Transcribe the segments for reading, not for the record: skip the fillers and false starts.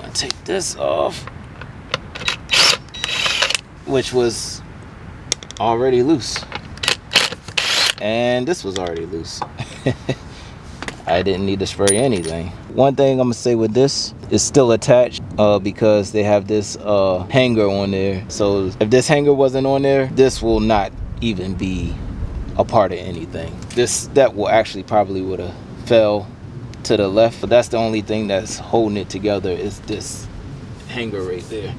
I take this off, which was already loose, and this was already loose. I didn't need to spray anything. One thing I'm gonna say with this, is still attached because they have this hanger on there. So if this hanger wasn't on there, this will not even be a part of anything. That will actually probably would have fell to the left, but that's the only thing that's holding it together is this hanger right there.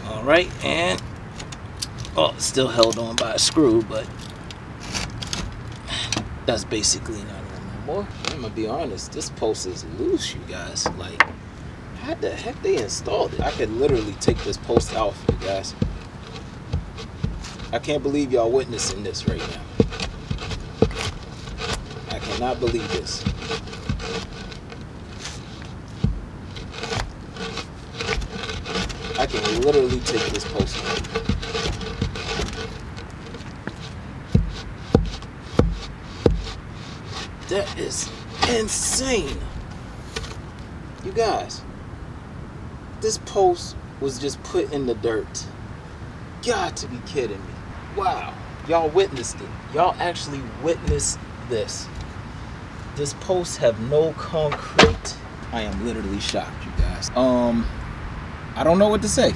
All right, and still held on by a screw, but that's basically not on no more. I'm gonna be honest, this post is loose, you guys. Like, how the heck they installed it? I could literally take this post out for you guys. I can't believe y'all witnessing this right now. I cannot believe this. I can literally take this post out. That is insane. You guys, this post was just put in the dirt. Got to be kidding me. Wow. Y'all witnessed it. Y'all actually witnessed this. This post have no concrete. I am literally shocked, you guys. I don't know what to say.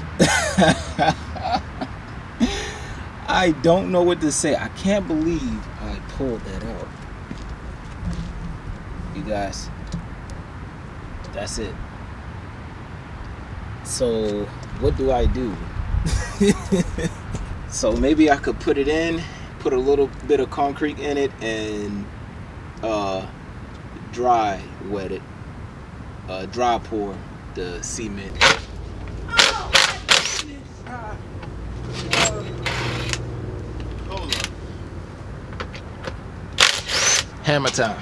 I don't know what to say. I can't believe I pulled that out. You guys, that's it. So what do I do? So maybe I could put it in, put a little bit of concrete in it, and dry wet it, dry pour the cement. Hammer time.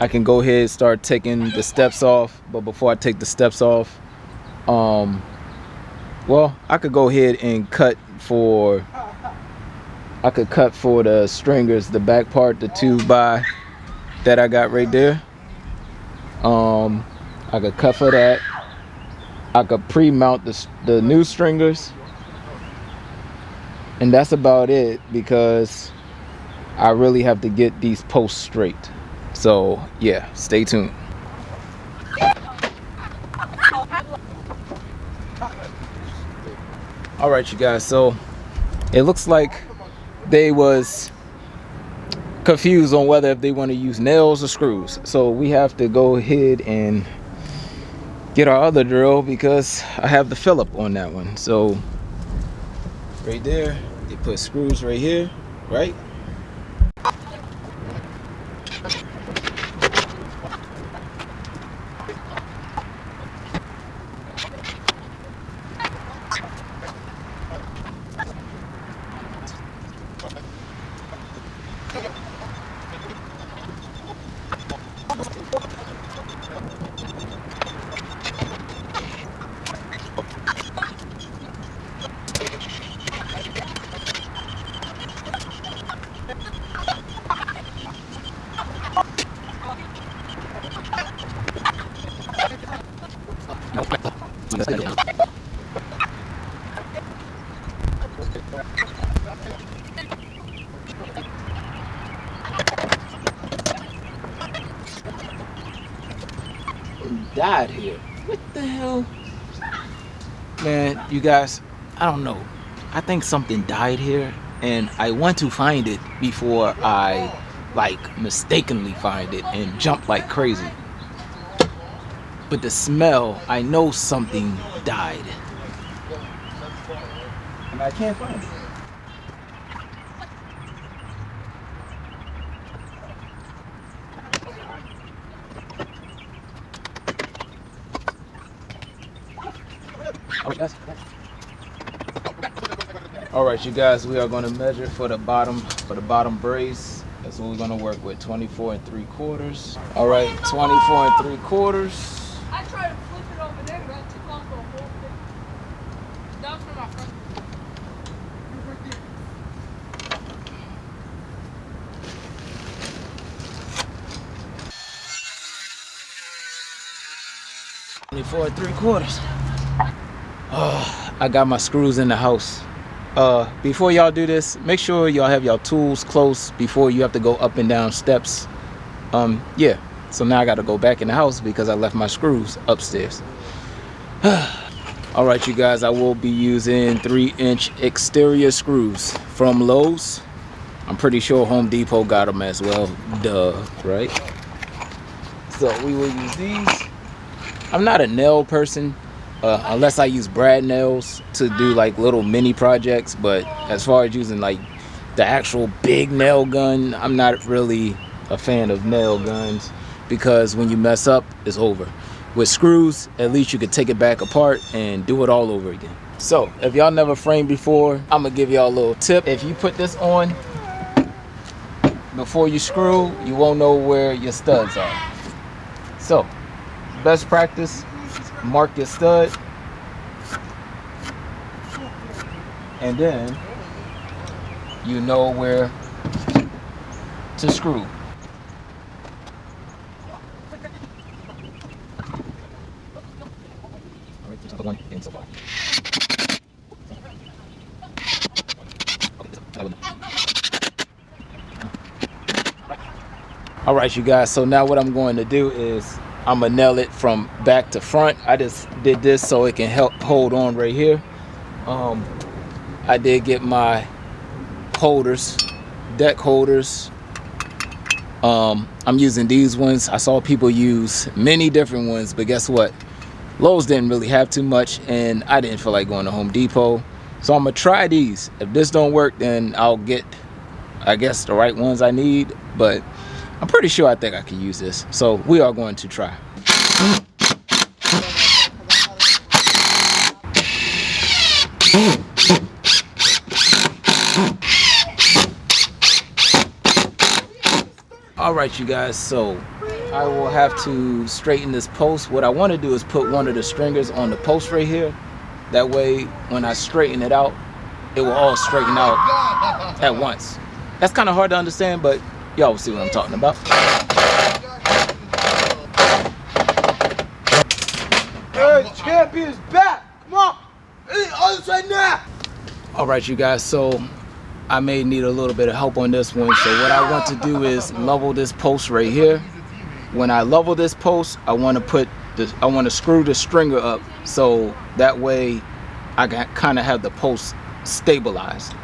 I can go ahead and start taking the steps off, but before I take the steps off, well, I could go ahead and cut for the stringers, the back part, the 2x that I got right there. I could cut for that. I could pre-mount the new stringers, and that's about it, because I really have to get these posts straight. So yeah, stay tuned. All right, you guys, so it looks like they was confused on whether if they want to use nails or screws. So we have to go ahead and get our other drill, because I have the Phillip on that one. So right there, they put screws right here, right? Died here. What the hell? Man, you guys, I don't know. I think something died here, and I want to find it before I mistakenly find it and jump like crazy. But the smell, I know something died. And I can't find it. All right, you guys, we are going to measure for the bottom brace. That's what we're going to work with, 24 3/4. All right, 24 3/4. I tried to flip it over there, but that took off the whole thing. That was for my front. 24 3/4. I got my screws in the house. Before y'all do this, make sure y'all have y'all tools close before you have to go up and down steps. Yeah, so now I got to go back in the house because I left my screws upstairs. All right, you guys, I will be using 3-inch exterior screws from Lowe's. I'm pretty sure Home Depot got them as well. Duh, right? So we will use these. I'm not a nail person, unless I use brad nails to do like little mini projects, but as far as using like the actual big nail gun, I'm not really a fan of nail guns because when you mess up, it's over. With screws, at least you could take it back apart and do it all over again. So if y'all never framed before, I'm gonna give y'all a little tip. If you put this on before you screw, you won't know where your studs are. So best practice, mark your stud, and then you know where to screw. All right, you guys, so now what I'm going to do is I'm gonna nail it from back to front. I just did this so it can help hold on right here. I did get my holders, deck holders. I'm using these ones. I saw people use many different ones, but guess what? Lowe's didn't really have too much, and I didn't feel like going to Home Depot. So I'm gonna try these. If this don't work, then I'll get, I guess, the right ones I need, but I'm pretty sure I think I can use this. So we are going to try. All right, you guys, so I will have to straighten this post. What I want to do is put one of the stringers on the post right here. That way, when I straighten it out, it will all straighten out at once. That's kind of hard to understand, but y'all will see what I'm talking about. Hey, champion's back! Come on! Hey, other side now! All right, you guys, so I may need a little bit of help on this one. So what I want to do is level this post right here. When I level this post, I want to screw the stringer up so that way I can kind of have the post stabilized.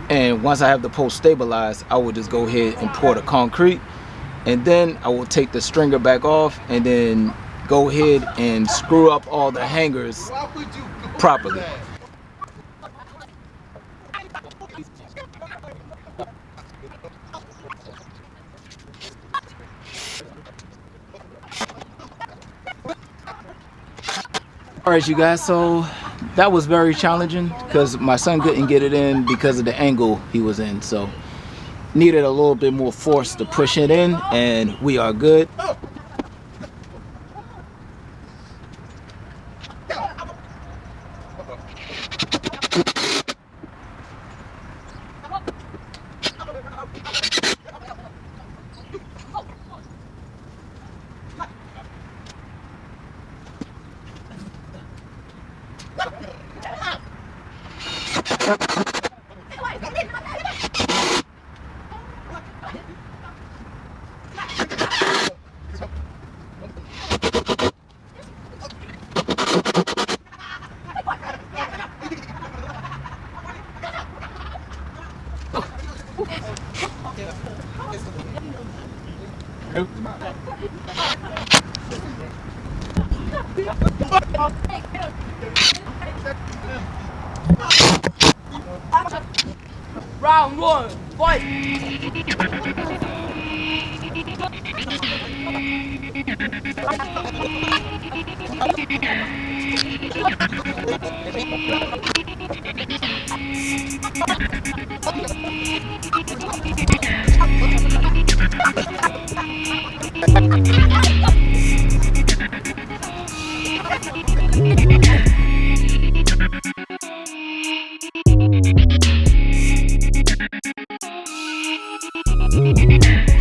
And once I have the post stabilized, I will just go ahead and pour the concrete, and then I will take the stringer back off and then go ahead and screw up all the hangers properly. All right, you guys, so that was very challenging because my son couldn't get it in because of the angle he was in. So needed a little bit more force to push it in, and we are good. Round one, fight! Thank you.